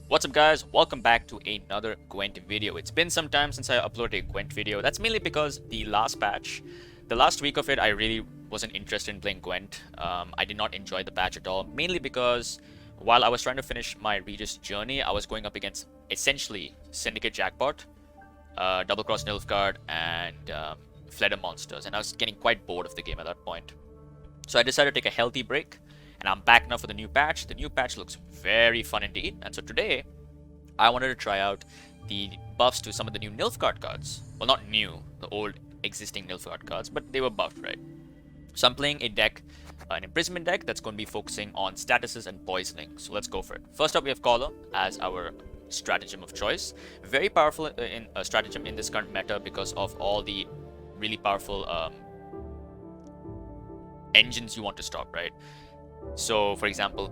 What's up guys, welcome back to another Gwent video. It's been some time since I uploaded a Gwent video. That's mainly because the last patch, the last week of it, I really wasn't interested in playing Gwent. I did not enjoy the patch at all, mainly because while I was trying to finish my Regis journey, I was going up against essentially Syndicate Jackpot, Double Cross Nilfgaard, and Fleder monsters, and I was getting quite bored of the game at that point. So I decided to take a healthy break. And I'm back now for the new patch. The new patch looks very fun indeed. And so today, I wanted to try out the buffs to some of the new Nilfgaard cards. Well, not new, the old existing Nilfgaard cards, but they were buffed, right? So I'm playing a deck, an Imprisonment deck that's going to be focusing on statuses and poisoning. So let's go for it. First up, we have Collar as our stratagem of choice. Very powerful in a stratagem in this current meta because of all the really powerful engines you want to stop, right? So, for example,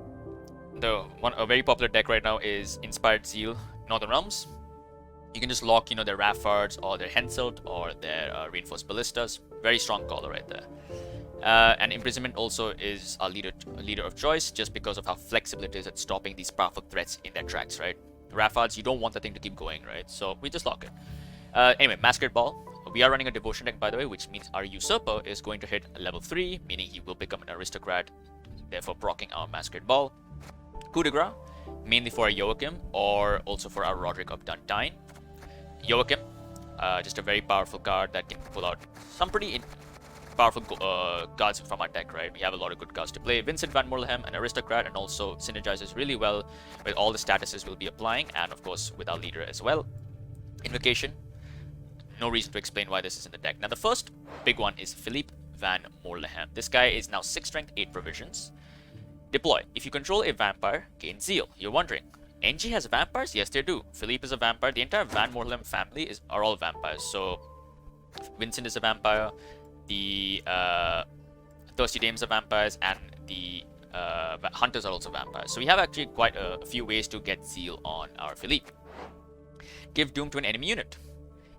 a very popular deck right now is Inspired Zeal, Northern Realms. You can just lock, their Raffards or their Henselt or their Reinforced Ballistas. Very strong caller right there. And Imprisonment also is a leader of choice just because of how flexible it is at stopping these powerful threats in their tracks, right? Raffards, you don't want the thing to keep going, right? So we just lock it. Anyway, Masquerade Ball. We are running a Devotion deck, by the way, which means our Usurper is going to hit level 3, meaning he will become an Aristocrat, therefore proccing our Masquerade Ball. Coup de Grace, mainly for our Joachim or also for our Roderick of Duntine. Joachim, just a very powerful card that can pull out some pretty powerful cards from our deck, right? We have a lot of good cards to play. Vincent van Moorlehem, an Aristocrat, and also synergizes really well with all the statuses we'll be applying, and of course with our leader as well. Invocation, no reason to explain why this is in the deck. Now the first big one is Philippe van Moorlehem. This guy is now 6 strength, 8 provisions. Deploy. If you control a vampire, gain zeal. You're wondering, NG has vampires? Yes, they do. Philippe is a vampire. The entire Van Moorlehem family are all vampires. So Vincent is a vampire. The Thirsty Dames are vampires, and the Hunters are also vampires. So we have actually quite a few ways to get zeal on our Philippe. Give Doom to an enemy unit.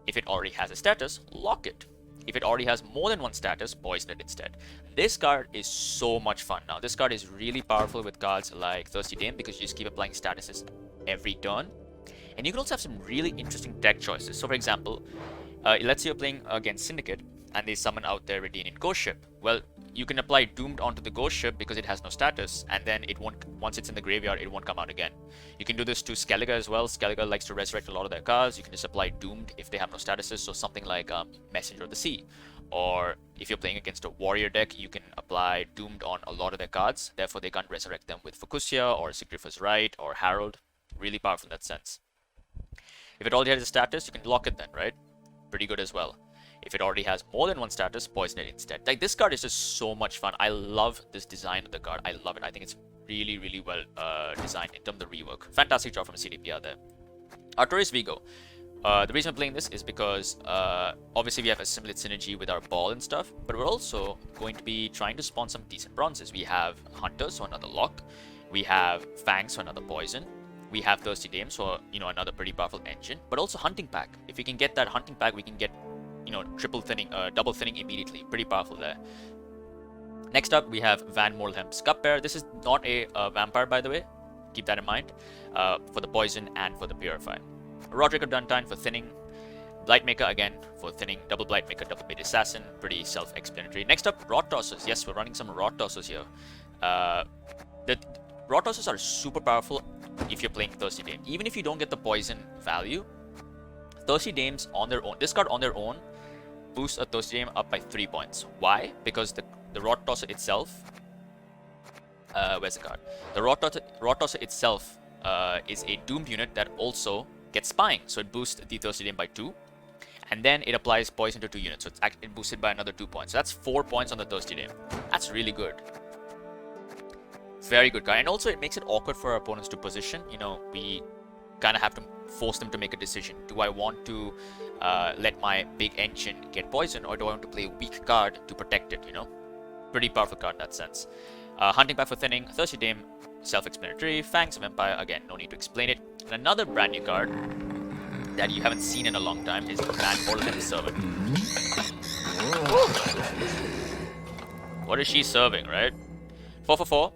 If it already has a status, lock it. If it already has more than one status, poison it instead. This card is so much fun. Now, this card is really powerful with cards like Thirsty Dame because you just keep applying statuses every turn. And you can also have some really interesting deck choices. So, for example, let's say you're playing against Syndicate and they summon out their Redenian Ghost Ship. Well, you can apply Doomed onto the Ghost Ship because it has no status, and then it won't. Once it's in the graveyard, it won't come out again. You can do this to Skellige as well. Skellige likes to resurrect a lot of their cards. You can just apply Doomed if they have no statuses, so something like Messenger of the Sea. Or if you're playing against a warrior deck, you can apply Doomed on a lot of their cards. Therefore, they can't resurrect them with Fucusia or Sigrifa's Right or Harold. Really powerful in that sense. If it already has a status, you can lock it then, right? Pretty good as well. If it already has more than one status, poison it instead. Like, this card is just so much fun. I love this design of the card. I love it. I think it's really, really well designed in terms of the rework. Fantastic job from CDPR there. Artorias Vigo. The reason I'm playing this is because obviously we have assimilate synergy with our ball and stuff, but we're also going to be trying to spawn some decent bronzes. We have Hunters, so another lock. We have Fangs, so another poison. We have Thirsty Dame, so another pretty powerful engine, but also Hunting Pack. If we can get that Hunting Pack, we can get triple thinning, double thinning immediately. Pretty powerful there. Next up, we have Van Moorlehem's Cupbearer. This is not a vampire, by the way. Keep that in mind. For the poison and for the purify. Roderick of Duntine for thinning. Blightmaker again for thinning. Double Blightmaker, double Bait Assassin. Pretty self-explanatory. Next up, Rot Tossers. Yes, we're running some Rot Tossers here. The Rot Tossers are super powerful if you're playing Thirsty Dame. Even if you don't get the poison value, Thirsty Dames on their own, this card on their own, boosts a Thirsty Dame up by 3 points. Why? Because the Rot Tosser itself, where's the card? The Rot Tosser itself is a doomed unit that also gets spying, so it boosts the Thirsty Dame by 2, and then it applies poison to 2 units, so it's boosted by another 2 points. So that's 4 points on the Thirsty Dame. That's really good. Very good card, and also it makes it awkward for our opponents to position. We kind of have to force them to make a decision. Do I want to let my big engine get poison, or do I want to play a weak card to protect it? Pretty powerful card in that sense. Hunting Pack for thinning. Thirsty Dame, self-explanatory. Fangs of Empire, again, no need to explain it. And another brand new card that you haven't seen in a long time is Van Moorlehem's Servant. What is she serving, right? 4 for 4.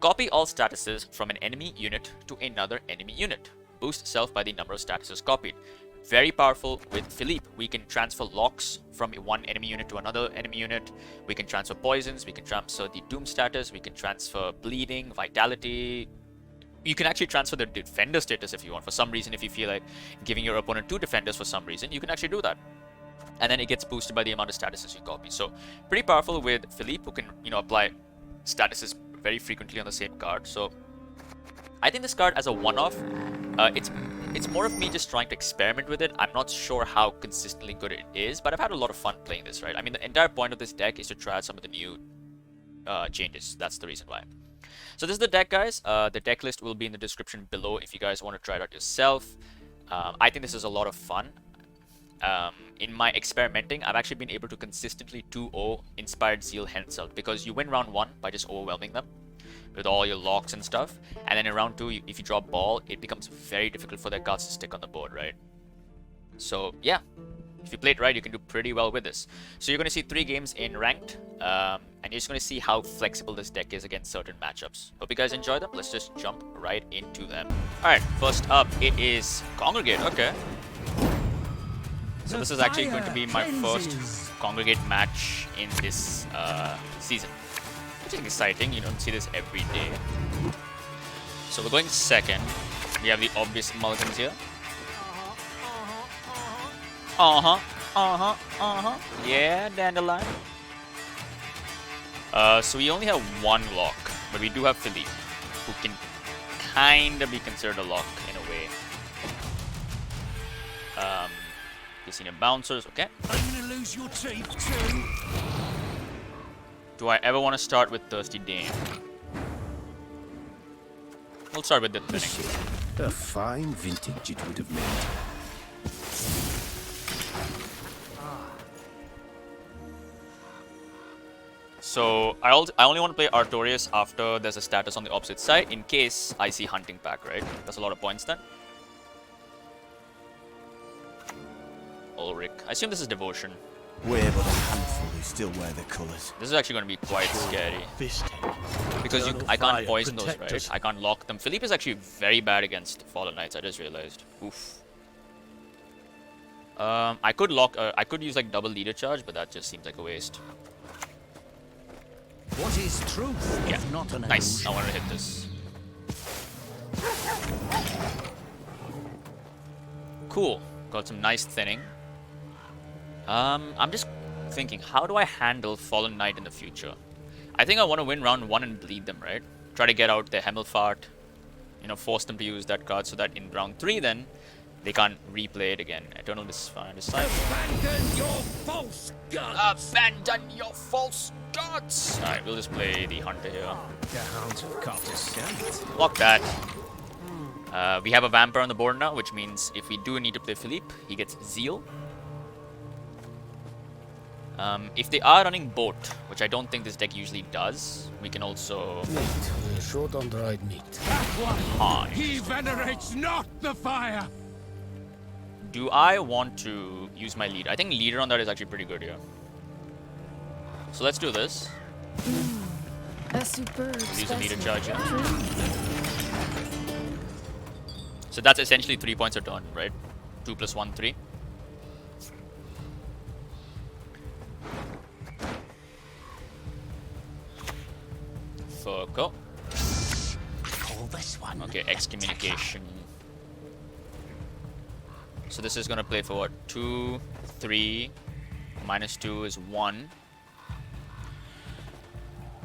Copy all statuses from an enemy unit to another enemy unit. Boost self by the number of statuses copied. Very powerful with Philippe. We can transfer locks from one enemy unit to another enemy unit. We can transfer poisons. We can transfer the doom status. We can transfer bleeding, vitality. You can actually transfer the defender status if you want. For some reason, if you feel like giving your opponent 2 defenders for some reason, you can actually do that. And then it gets boosted by the amount of statuses you copy. So pretty powerful with Philippe, who can, apply statuses very frequently on the same card. So I think this card as a one-off, it's more of me just trying to experiment with it. I'm not sure how consistently good it is, but I've had a lot of fun playing this, right? I mean, the entire point of this deck is to try out some of the new changes. That's the reason why. So this is the deck, guys. The deck list will be in the description below if you guys want to try it out yourself. I think this is a lot of fun. In my experimenting, I've actually been able to consistently 2-0 Inspired Zeal Henselt, because you win round 1 by just overwhelming them with all your locks and stuff, and then in round 2, if you draw ball, it becomes very difficult for their cards to stick on the board, right? So yeah, if you play it right, you can do pretty well with this. So you're going to see 3 games in ranked, and you're just going to see how flexible this deck is against certain matchups. Hope you guys enjoy them. Let's just jump right into them. Alright, first up, it is Congregate. Okay. So this is actually going to be my first Congregate match in this season, which is exciting. You don't see this every day. So we're going second. We have the obvious mulligans here. Yeah, Dandelion. So we only have 1 lock, but we do have Philippe, who can kind of be considered a lock in a way. Casino bouncers, okay. I'm gonna lose your teeth too. Do I ever want to start with Thirsty Dame? We'll start with the thinning. A fine vintage it would have made. So I only want to play Artorias after there's a status on the opposite side, in case I see Hunting Pack, right? That's a lot of points then. Ulrich. I assume this is Devotion. We're but a handful who still wear the colours. This is actually going to be quite scary. Because I can't poison those, right? I can't lock them. Philippe is actually very bad against Fallen Knights, I just realized. Oof. I could use like double leader charge, but that just seems like a waste. What is truth? Yeah, If not an nice. illusion? I want to hit this. Cool. Got some nice thinning. I'm just thinking, how do I handle Fallen Knight in the future? I think I want to win round 1 and bleed them, right? Try to get out their Hemmelfart, force them to use that card so that in round 3 then they can't replay it again. Eternal Disciple. Abandon your false gods! Abandon your false gods! Alright, we'll just play the Hunter here. The hounds have caught a scent. Lock that. We have a Vampire on the board now, which means if we do need to play Philippe, he gets Zeal. If they are running Boat, which I don't think this deck usually does, we can also... Meat. We're short on dried meat. He venerates not the fire! Do I want to use my leader? I think leader on that is actually pretty good here. So let's do this. A superb Use a leader charge here. specimen. So that's essentially 3 points a turn, right? 2 plus 1, 3. Furco. Call this one. Okay, excommunication. So this is gonna play for what? 2, 3. Minus 2 is 1.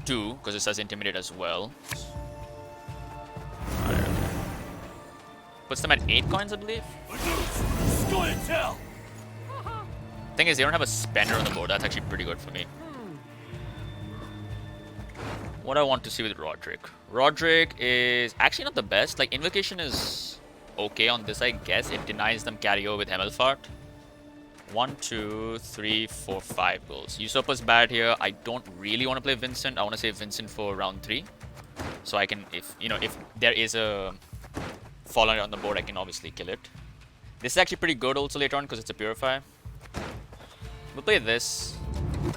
2, because it says intimidate as well. Alright, okay. Puts them at 8 coins, I believe. Thing is, they don't have a spender on the board. That's actually pretty good for me. What I want to see with Roderick. Roderick is actually not the best. Like, Invocation is okay on this, I guess. It denies them carry over with Hemmelfart. 1, 2, 3, 4, 5 goals. Usurper's bad here. I don't really want to play Vincent. I want to save Vincent for round 3. So I can, if there is a Fallen on the board, I can obviously kill it. This is actually pretty good also later on because it's a Purify. We'll play this.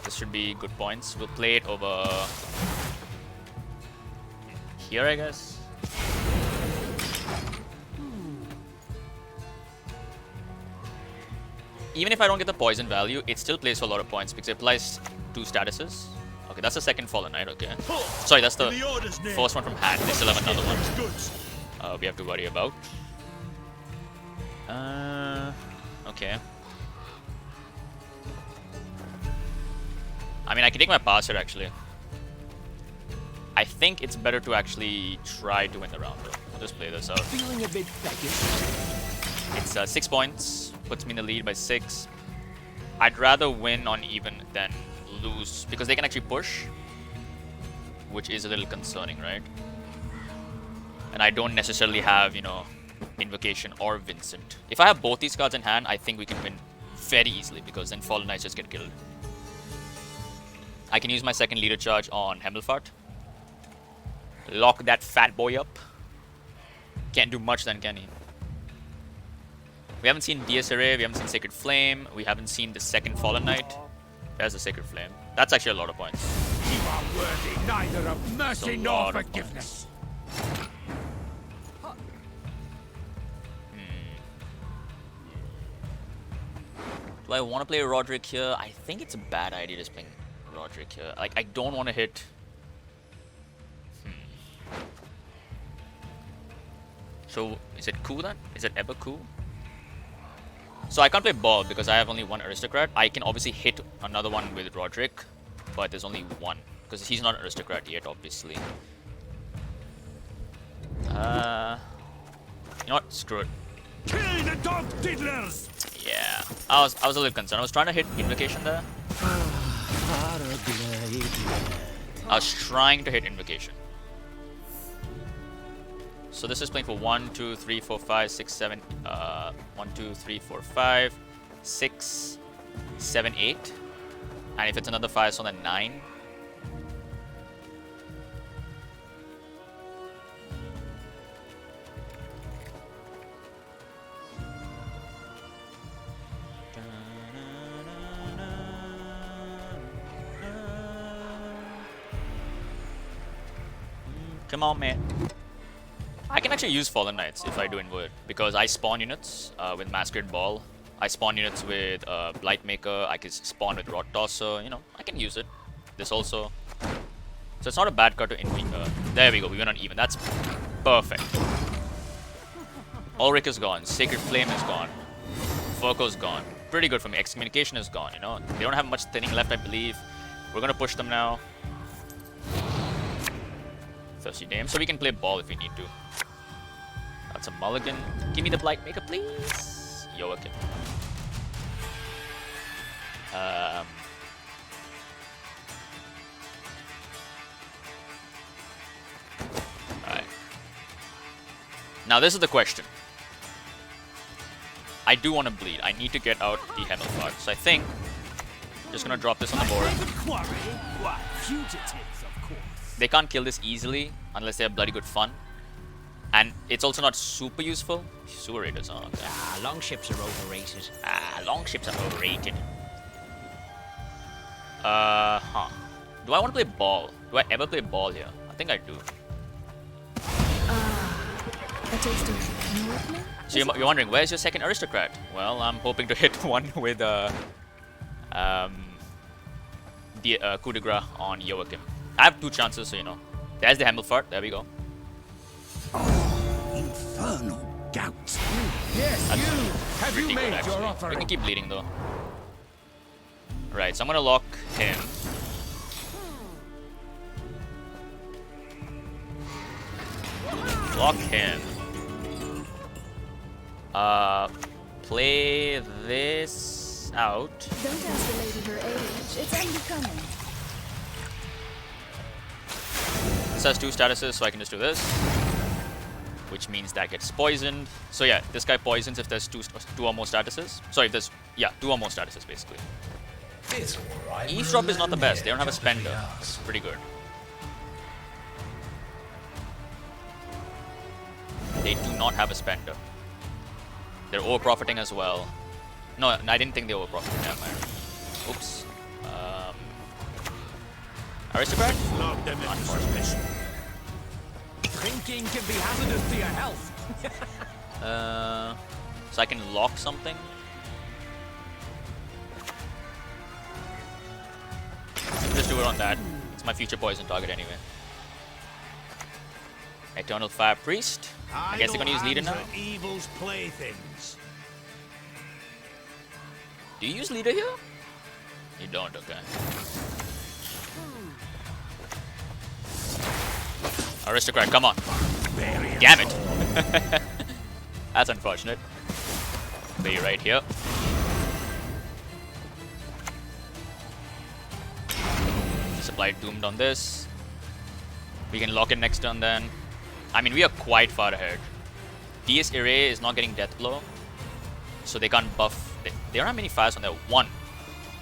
This should be good points. We'll play it over here, I guess. Even if I don't get the poison value, it still plays for a lot of points because it applies 2 statuses. Okay, that's the second Fallen Knight, okay. Sorry, that's the first one from hand. They still have another one we have to worry about. Okay. I mean, I can take my passer actually. I think it's better to actually try to win the round though. I'll just play this out. Feeling a bit peckish. It's 6 points, puts me in the lead by 6. I'd rather win on even than lose because they can actually push, which is a little concerning, right? And I don't necessarily have, you know, Invocation or Vincent. If I have both these cards in hand, I think we can win very easily because then Fallen Knights just get killed. I can use my second leader charge on Hemmelfart. Lock that fat boy up. Can't do much then, can he? We haven't seen DS Array, we haven't seen Sacred Flame, we haven't seen the second Fallen Knight. There's the Sacred Flame. That's actually a lot of points. You are worthy neither of mercy nor forgiveness. Do I want to play Roderick here? I think it's a bad idea just playing Roderick here. Like, I don't want to hit... So, is it cool then? Is it ever cool? So I can't play Ball because I have only one Aristocrat. I can obviously hit another one with Roderick, but there's only one. Because he's not an Aristocrat yet, obviously. You know what? Screw it. Kill the dog diddlers! Yeah. I was a little concerned. I was trying to hit Invocation there. I was trying to hit Invocation. So this is playing for 1, 2, 3, 4, 5, 6, 7. 1, 2, 3, 4, 5, 6, 7, 8. And if it's another 5, so then 9. Come on, man. I can actually use Fallen Knights if I do Invert, because I spawn units with Masquerade Ball. I spawn units with Blightmaker. I can spawn with Rod Tosser. You know, I can use it. This also. So it's not a bad card to there we go. We went on even. That's perfect. Ulrich is gone. Sacred Flame is gone. Furco's gone. Pretty good for me. Excommunication is gone. You know, they don't have much thinning left, I believe. We're gonna push them now. Thirsty Dame, so we can play Ball if we need to. That's a mulligan. Give me the Blightmaker, please. Joachim. Alright. Now this is the question. I do want to bleed. I need to get out the Hemmelfart. So I think I'm just gonna drop this on the board. They can't kill this easily unless they have bloody good fun. And it's also not super useful. Sewer raiders, huh? Okay. Longships are overrated. Longships are overrated. Do I want to play Ball? Do I ever play Ball here? I think I do. A taste of Moorlehem? So you're wondering, where's your second Aristocrat? Well, I'm hoping to hit one with the coup de grace on Joachim. I have 2 chances, so you know. There's the Hemmelfart. There we go. Infernal gout. Yes, That's you. Have you pretty made good, your actually. offering? We can keep bleeding though. Right, so I'm gonna lock him. Lock him. Play this out. Don't ask the lady her age. It's unbecoming. This has 2 statuses, so I can just do this. Which means that gets poisoned. So yeah, this guy poisons if there's two or more statuses. Sorry, if there's, yeah, 2 or more statuses basically. Eavesdrop is not the best. They don't have a spender. It's pretty good. They do not have a spender. They're over-profiting as well. No, I didn't think they were over-profiting. Never mind. Oops. Aristocrat? Love them in Unfortunate. Drinking can be hazardous to your health. So I can lock something. Just do it on that. It's my future poison target anyway. Eternal Fire Priest. I guess they're gonna use leader now. Evil's playthings. Do you use leader here? You don't, okay. Aristocrat, come on. Damn it. That's unfortunate. Be right here. Just apply Doomed on this. We can lock it next turn then. I mean, we are quite far ahead. DS Array is not getting Death Blow, so they can't buff. They don't have many fires on there. 1,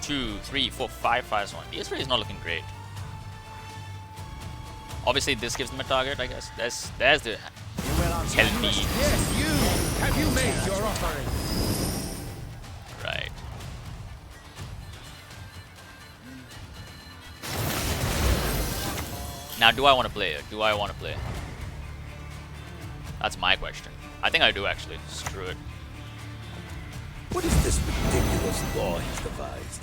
2, 3, 4, 5 fires on. DS Array is not looking great. Obviously, this gives them a target, I guess. There's the healthy. Yes, you. Have you made your offering? Right. Now, do I want to play it? Do I want to play? That's my question. I think I do, actually. Screw it. What is this ridiculous law he's devised?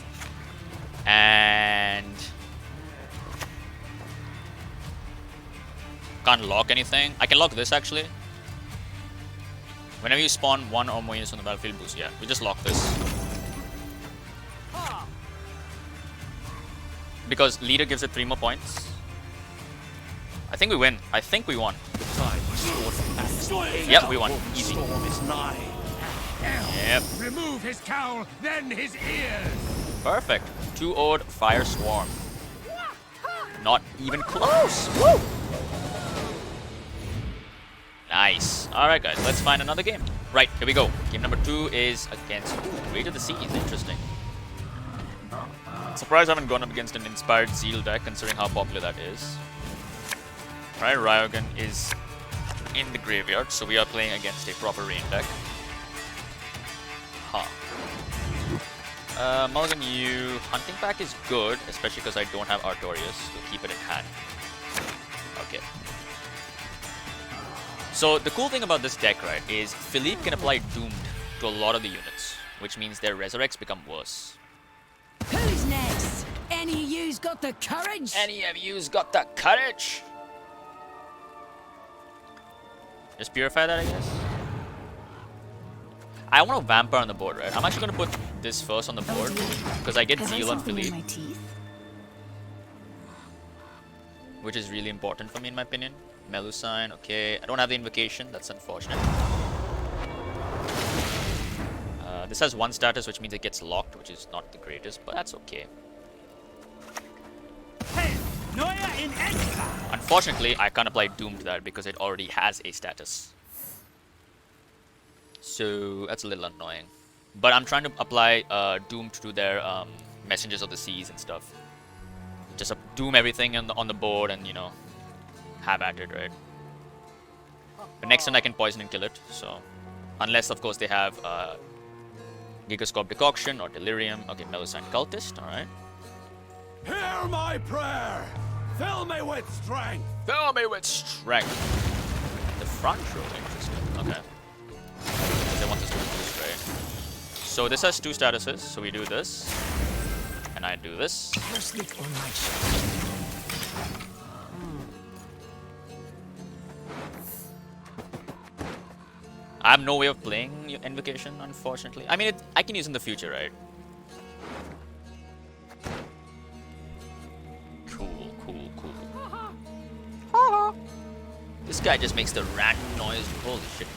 And can't lock anything. I can lock this actually. Whenever you spawn one or more units on the battlefield boost, yeah, we just lock this. Because leader gives it 3 more points. I think we win. I think we won. Yep, we won. Easy. Yep. Remove his cowl, then his ears. Perfect. 2-0'd Fireswarm. Not even close. Woo! Nice. Alright guys, let's find another game. Right, here we go. Game number 2 is against Rage of the Seas. Interesting. Surprised I haven't gone up against an Inspired Zeal deck considering how popular that is. Right, Ryogan is in the graveyard, so we are playing against a proper rain deck. Huh. Mulligan, you hunting pack is good, especially because I don't have Artorias, so keep it in hand. Okay. So the cool thing about this deck, right, is Philippe can apply Doomed to a lot of the units, which means their Resurrects become worse. Who's next? Any of you's got the courage? Any of you's got the courage? Just purify that, I guess. I want a Vampire on the board, right? I'm actually going to put this first on the board because I get Zeal on Philippe, which is really important for me in my opinion. Melusine, okay. I don't have the Invocation, that's unfortunate. This has 1 status, which means it gets locked, which is not the greatest, but that's okay. Unfortunately, I can't apply Doom to that because it already has a status. So that's a little annoying. But I'm trying to apply Doom to their Messengers of the Seas and stuff. Just Doom everything on the board and, you know, have at it, right? But next turn I can poison and kill it, so... Unless, of course, they have Gigascope Decoction or Delirium. Okay, Melusine Cultist, alright. Hear my prayer! Fill me with strength! Fill me with strength! The front row, interesting. Okay. They want this to boost, right? So this has 2 statuses, so we do this. And I do this. I have no way of playing Invocation, unfortunately. I mean, I can use it in the future, right? Cool, cool, cool. This guy just makes the random noise. Holy shit.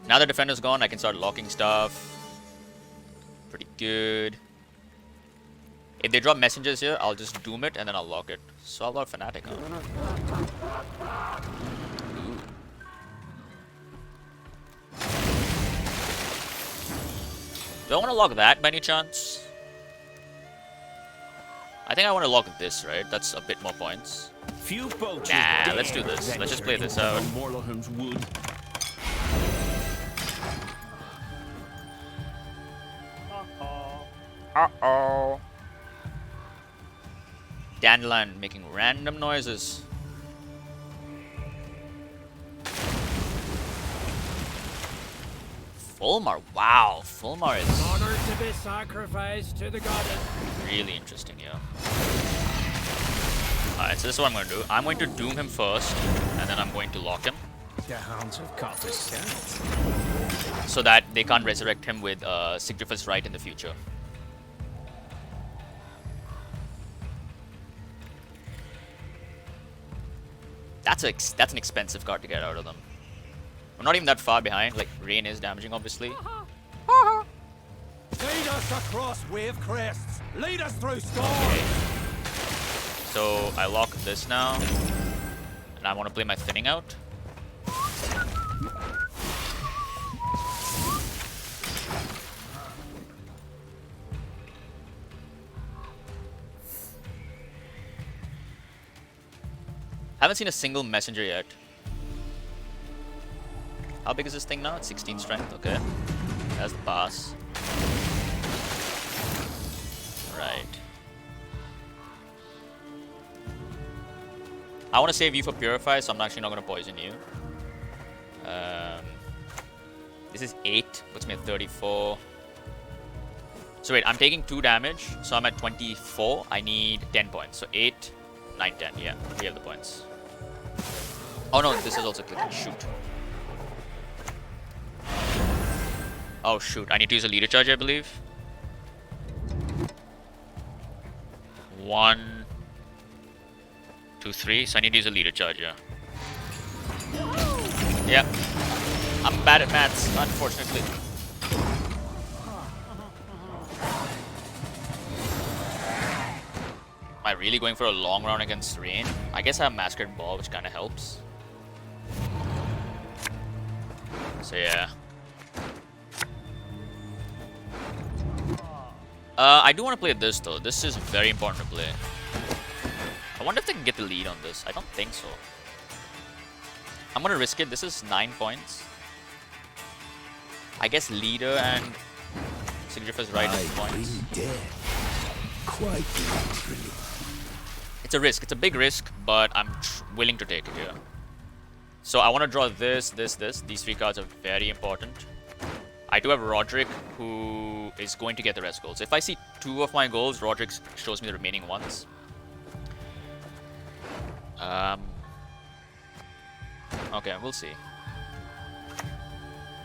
Now the defender's gone, I can start locking stuff. Pretty good. If they drop messengers here, I'll just doom it and then I'll lock it. So I'll lock Fanatic, huh? Do I want to lock that by any chance? I think I want to lock this, right? That's a bit more points. Nah, let's do this. Let's just play this out. Moorlehem's wood. Uh-oh. dandelion making random noises. Fulmar, wow, Fulmar is Honor to be sacrificed to the goddess. really interesting here. Alright, so this is what I'm going to do. I'm going to doom him first, and then I'm going to lock him. The hounds have caught a scent. So that they can't resurrect him with Signifer's Right in the future. That's an expensive card to get out of them. We're not even that far behind. Like, rain is damaging, obviously. Lead us across wave crests. Lead us through storm. Okay. So I lock this now, and I want to play my thinning out. Haven't seen a single messenger yet. How big is this thing now? It's 16 strength. Okay, that's the pass. Right. I want to save you for Purify, so I'm actually not going to poison you. This is 8, puts me at 34. So wait, I'm taking 2 damage, so I'm at 24. I need 10 points. So 8, 9, 10. Yeah, we have the points. Oh no, this is also clicking. Shoot. Oh shoot, I need to use a leader charge, I believe. 1, 2, 3. So I need to use a leader charge, yeah. Yeah. I'm bad at maths, unfortunately. Am I really going for a long round against rain? I guess I have Masquerade Ball, which kind of helps. So yeah. I do want to play this though. This is very important to play. I wonder if they can get the lead on this. I don't think so. I'm gonna risk it. This is 9 points. I guess leader and Signifer's Right is points. Quite literally. It's a risk. It's a big risk, but I'm willing to take it here. So I want to draw this, this, this. These 3 cards are very important. I do have Roderick, who is going to get the rest goals. If I see 2 of my goals, Roderick shows me the remaining ones. Okay, we'll see.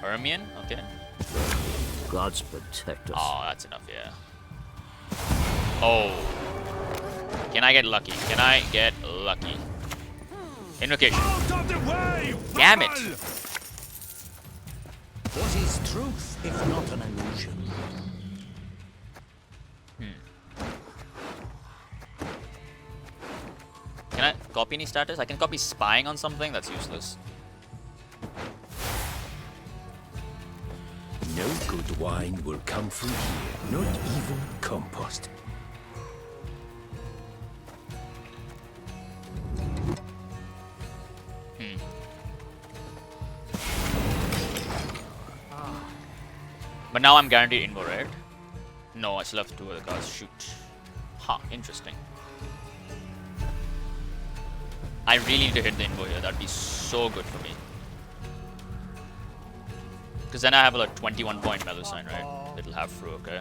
Hermione, okay. Gods protect us. Oh, that's enough, yeah. Oh. Can I get lucky? Can I get lucky? Invocation. Out of the way! Damn it! Val! What is truth if not an illusion? Can I copy any status? I can copy spying on something. That's useless. No good wine will come from here, not even compost. But now I'm guaranteed invo, right? No, I still have 2 other cards. Shoot. Huh, interesting. I really need to hit the invo here. That'd be so good for me. Because then I have a 21 point Mellow Sign, right? It'll have through, okay?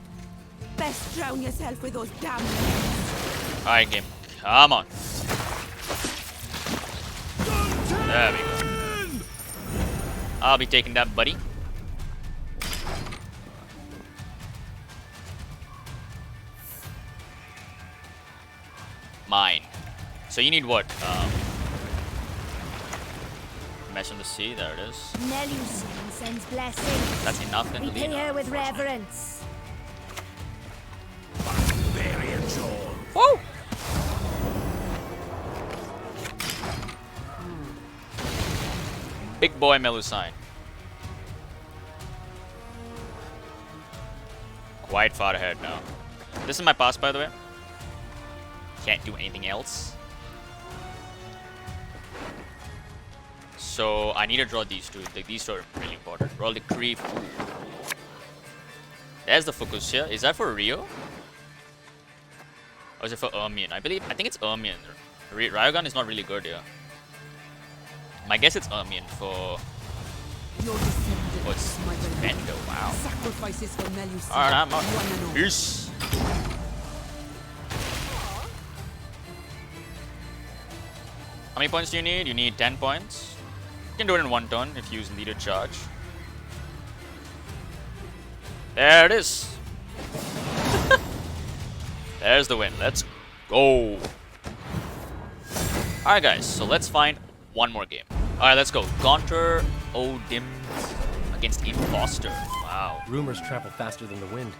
Best drown yourself with those damn. Alright, game. Come on. There we go. I'll be taking that, buddy. Mine. So you need what? Mesh on the sea, there it is. Melusine sends blessings. That's enough then to We lead pay her on, with unfortunately. reverence. Barbarians all. Woo! Big boy Melusine. Quite far ahead now. This is my pass, by the way. Can't do anything else. So I need to draw these 2. These 2 are really important. Roll the creep. There's the focus here. Is that for Rio? Or is it for Ermion? I think it's Ermion. Ryogan is not really good here. My guess it's Ermion for... Your descendants, What's my beloved. Bendo? Wow. Sacrifices for Melusine. Alright, I'm out. You are none of- Peace. How many points do you need? You need 10 points. You can do it in one turn if you use leader charge. There it is. There's the win. Let's go. Alright guys, so let's find one more game. Alright, let's go. Gaunter Odim against Imposter. Wow. Rumors travel faster than the wind.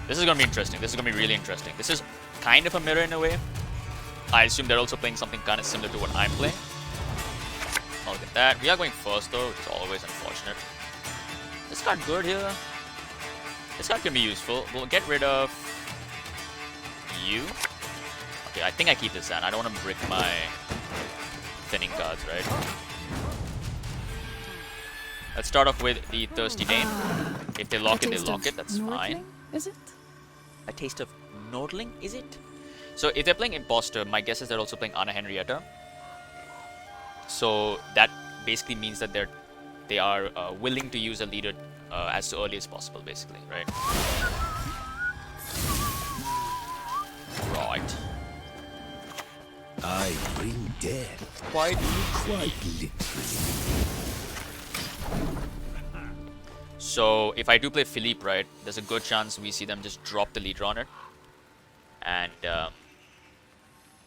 This is gonna be interesting. This is gonna be really interesting. This is kind of a mirror in a way. I assume they're also playing something kind of similar to what I'm playing. Oh, look at that. We are going first though, which is always unfortunate. This card good here. This card can be useful. We'll get rid of you. Okay, I think I keep this hand. I don't want to brick my thinning cards, right? Let's start off with the Thirsty Dane. If they lock it, they lock it. That's fine. Is it? A taste of Nordling, is it? So if they're playing Imposter, my guess is they're also playing Anna Henrietta. So that basically means that they are willing to use a leader as early as possible, basically, right? Right. I bring death. Quite Literally. So if I do play Philippe, right, there's a good chance we see them just drop the leader on it and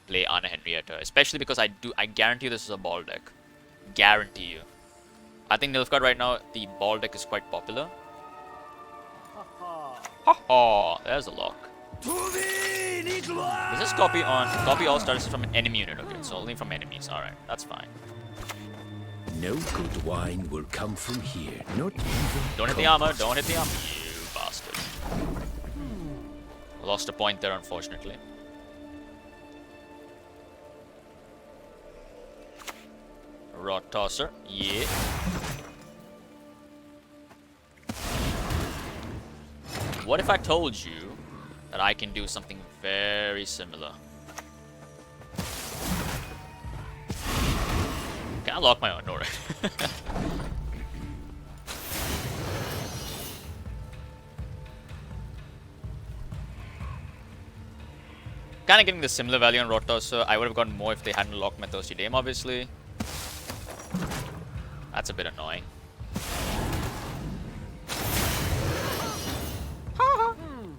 play Anna Henrietta, especially because I guarantee you this is a ball deck. Guarantee you. I think Nilfgaard right now, the ball deck is quite popular. Haha, there's a lock. Does this copy all stars from an enemy unit? Okay, so only from enemies. Alright, that's fine. No good wine will come from here. Not even. Don't hit the armor, don't hit the armor, you bastard. Lost a point there, unfortunately. Rod Tosser, yeah. What if I told you that I can do something very similar? Can I lock my own? No, right? Kind of getting the similar value on Rod Tosser. I would have gotten more if they hadn't locked my Thirsty Dame, obviously. That's a bit annoying.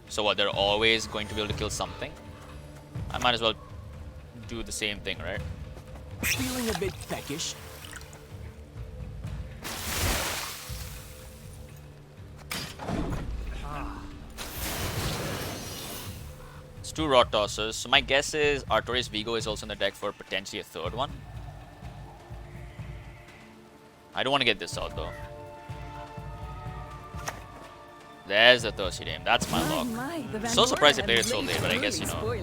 So what, they're always going to be able to kill something? I might as well do the same thing, right? Feeling a bit peckish. It's two Rod Tossers. So my guess is Artorias Vigo is also in the deck for potentially a third one. I don't want to get this out though. There's the Thirsty Dame. That's my lock. So surprised they played it so late, but I guess, you know,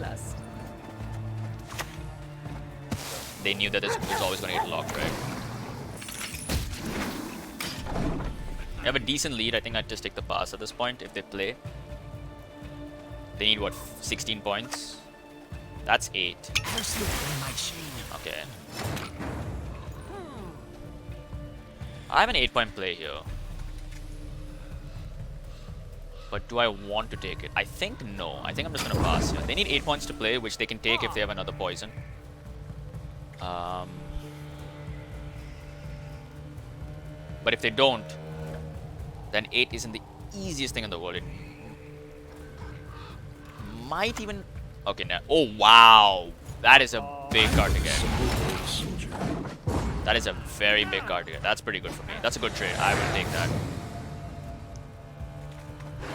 they knew that it's always going to get locked, right? They have a decent lead. I think I'd just take the pass at this point if they play. They need, what, 16 points? That's 8. Okay. I have an 8-point play here. But do I want to take it? I think no. I think I'm just going to pass here. They need 8 points to play, which they can take if they have another poison. But if they don't, then 8 isn't the easiest thing in the world. It might even... Okay, now... Oh, wow! That is a big card to get. That is a very big card to get. That's pretty good for me. That's a good trade. I will take that.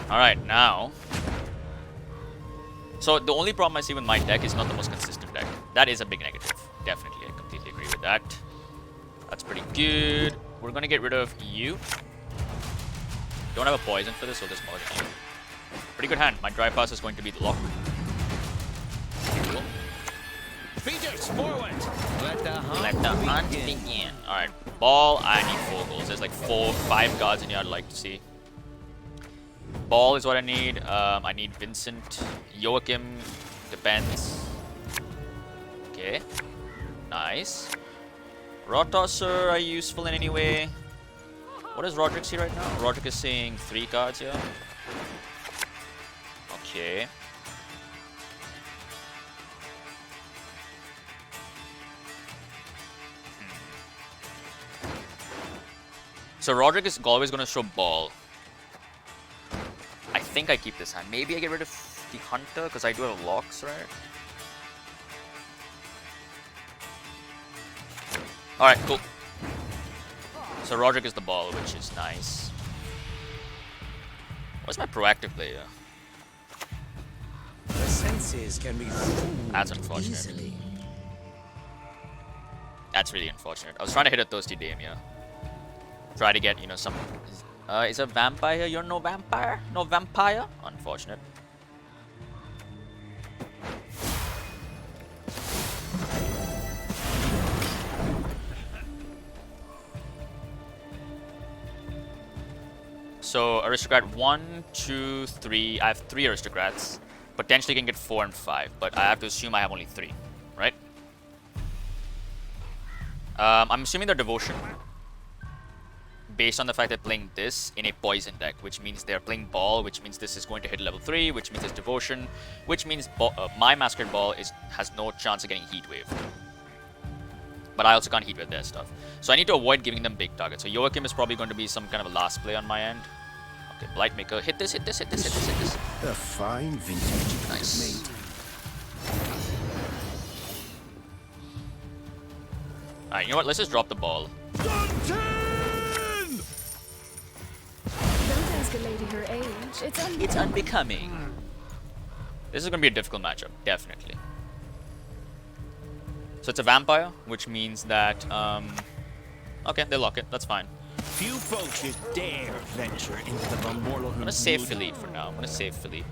Alright, now... So, the only problem I see with my deck is not the most consistent deck. That is a big negative. Definitely, I completely agree with that. That's pretty good. We're gonna get rid of you. Don't have a poison for this, so just poison you. Pretty good hand. My dry pass is going to be the lock. Cool. Features forward. Let the hunt begin. Alright, ball. I need 4 goals. There's like 5 cards in here I'd like to see. Ball is what I need. I need Vincent. Joachim. Depends. Okay. Nice. Rod Tosser are useful in any way. What does Roderick see right now? Roderick is seeing 3 cards here. Okay. So Roderick is always going to show ball. I think I keep this hand. Maybe I get rid of the Hunter because I do have locks, right? Alright, cool. So Roderick is the ball, which is nice. What's my proactive play here? The senses can be fooled That's unfortunate. easily. That's really unfortunate. I was trying to hit a Thirsty Dame here. Try to get, you know, some... is a vampire here? You're no vampire? No vampire? Unfortunate. So, Aristocrat 1, 2, 3. I have 3 Aristocrats. Potentially can get 4 and 5, but I have to assume I have only 3, right? I'm assuming they're Devotion. Based on the fact they're playing this in a poison deck, which means they're playing ball, which means this is going to hit level 3, which means it's Devotion, which means my Masquerade ball has no chance of getting Heat Wave. But I also can't Heat Wave their stuff. So I need to avoid giving them big targets. So Joachim is probably going to be some kind of a last play on my end. Okay, Blightmaker, hit this, hit this, hit this, hit this, hit this. A fine vintage Nice. made. Alright, you know what? Let's just drop the ball. Dungeon! Don't ask a lady her age. It's unbecoming. This is going to be a difficult matchup, definitely. So it's a vampire, which means that, okay, they lock it. That's fine. Few poachers dare venture into the Moorlehem. I'm going to save Philippe for now. I'm going to save Philippe.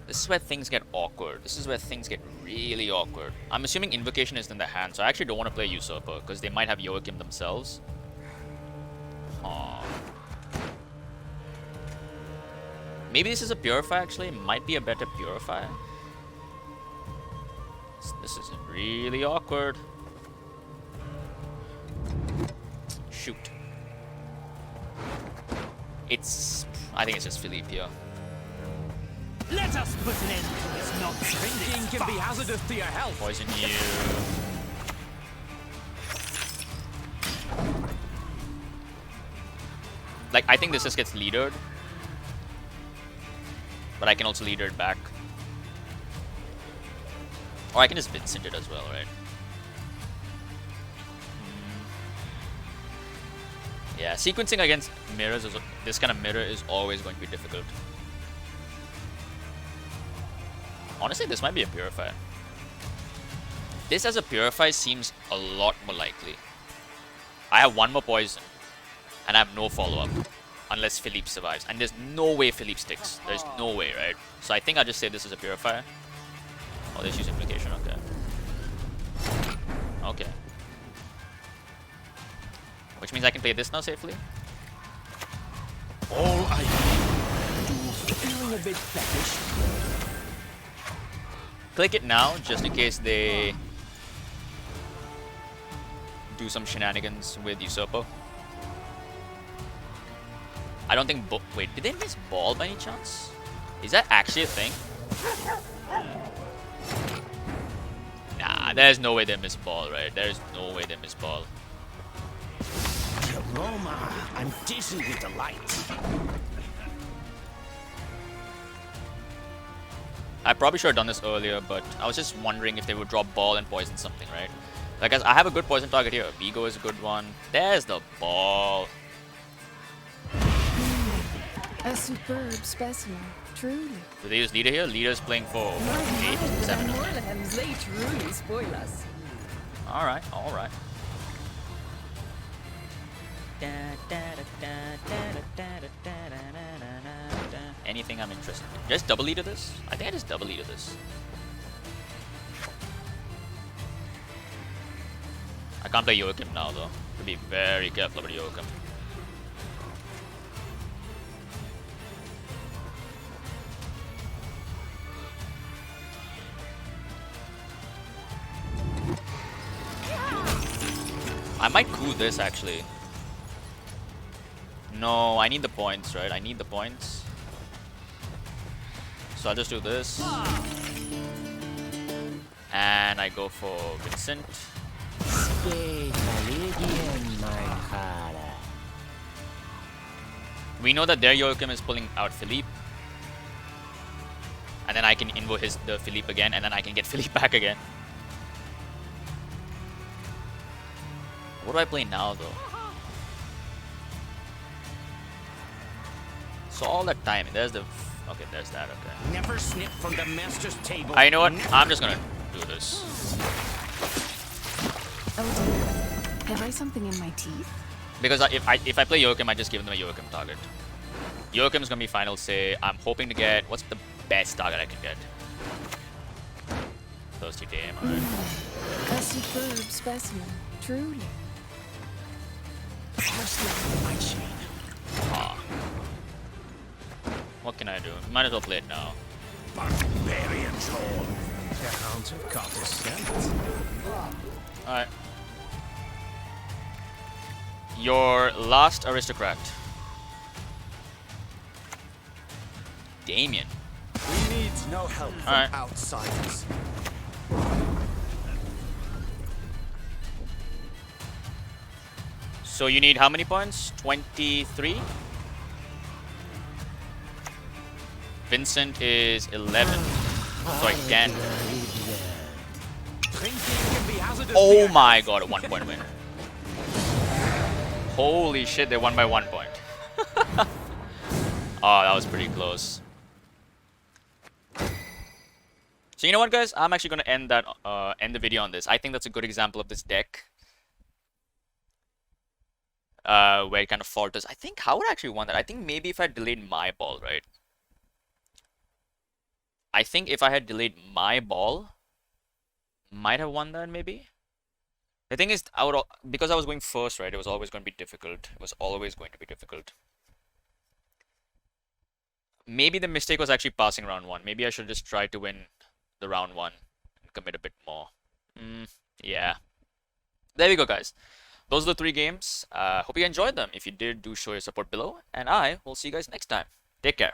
This is where things get awkward. This is where things get really awkward. I'm assuming Invocation is in the hand, so I actually don't want to play Usurper, because they might have Joachim themselves. Aww. Maybe this is a Purify, actually. It might be a better Purify. This is really awkward. Shoot. I think it's just Philippe here. Let us put an end to this nonsense. Drinking can be hazardous to your health. Poison you. Like, I think this just gets leadered. But I can also leader it back. Or I can just Vincent it as well, right? Yeah, sequencing against mirrors, this kind of mirror is always going to be difficult. Honestly, this might be a Purify. This as a Purify seems a lot more likely. I have 1 more poison, and I have no follow-up. Unless Philippe survives. And there's no way Philippe sticks. There's no way, right? So I think I'll just say this is a Purify. Oh, let's use Implication, okay. Okay. Which means I can play this now safely? All I do, feeling a bit fetish. Click it now, just in case they do some shenanigans with Usurper. I don't think... Wait, did they miss ball by any chance? Is that actually a thing? Nah, there's no way they miss ball, right? There's no way they miss ball. The aroma, I'm dizzy with delight. I probably should have done this earlier, but I was just wondering if they would drop ball and poison something, right? Like, I have a good poison target here. Vigo is a good one. There's the ball. A superb specimen, truly. Do they use leader here? Leader's playing for 8, 7. Moorlehems, they truly spoil us. Alright, alright. Anything I'm interested in. Just double leader this? I think I just double leader this. I can't play Joachim now though. To be very careful about Joachim. I might coup this actually. No, I need the points, right? I need the points. So I'll just do this. And I go for Vincent. We know that their Joachim is pulling out Philippe. And then I can invo the Philippe again, and then I can get Philippe back again. What do I play now though? So all that time, there's the... Okay, there's that, okay. Never snip from the master's table. You know what? I'm just gonna do this. Oh dear. Have I something in my teeth? Because if I play Joachim, I just give them a Joachim target. Joachim's gonna be final say. I'm hoping to get... What's the best target I can get? Thirsty Dame, alright. A superb specimen, truly. My chain. Ah. What can I do? Might as well play it now. Barbarian's horn. The hounds have caught his scent. Alright. Your last aristocrat. Damien. We need no help from Alright. outsiders. So you need how many points? 23? Vincent is 11. So I can... Drinking can be hazardous. Oh my god, a 1 point win. Holy shit, they won by 1 point. Oh, that was pretty close. So you know what, guys? I'm actually gonna end the video on this. I think that's a good example of this deck. Where it kind of falters. I think how would I actually won that? I think maybe if I delayed my ball, right? I think if I had delayed my ball, might have won that maybe. The thing is, because I was going first, right? It was always going to be difficult. It was always going to be difficult. Maybe the mistake was actually passing round 1. Maybe I should just try to win the round 1 and commit a bit more. Yeah. There we go, guys. Those are the 3 games. Hope you enjoyed them. If you did, do show your support below. And I will see you guys next time. Take care.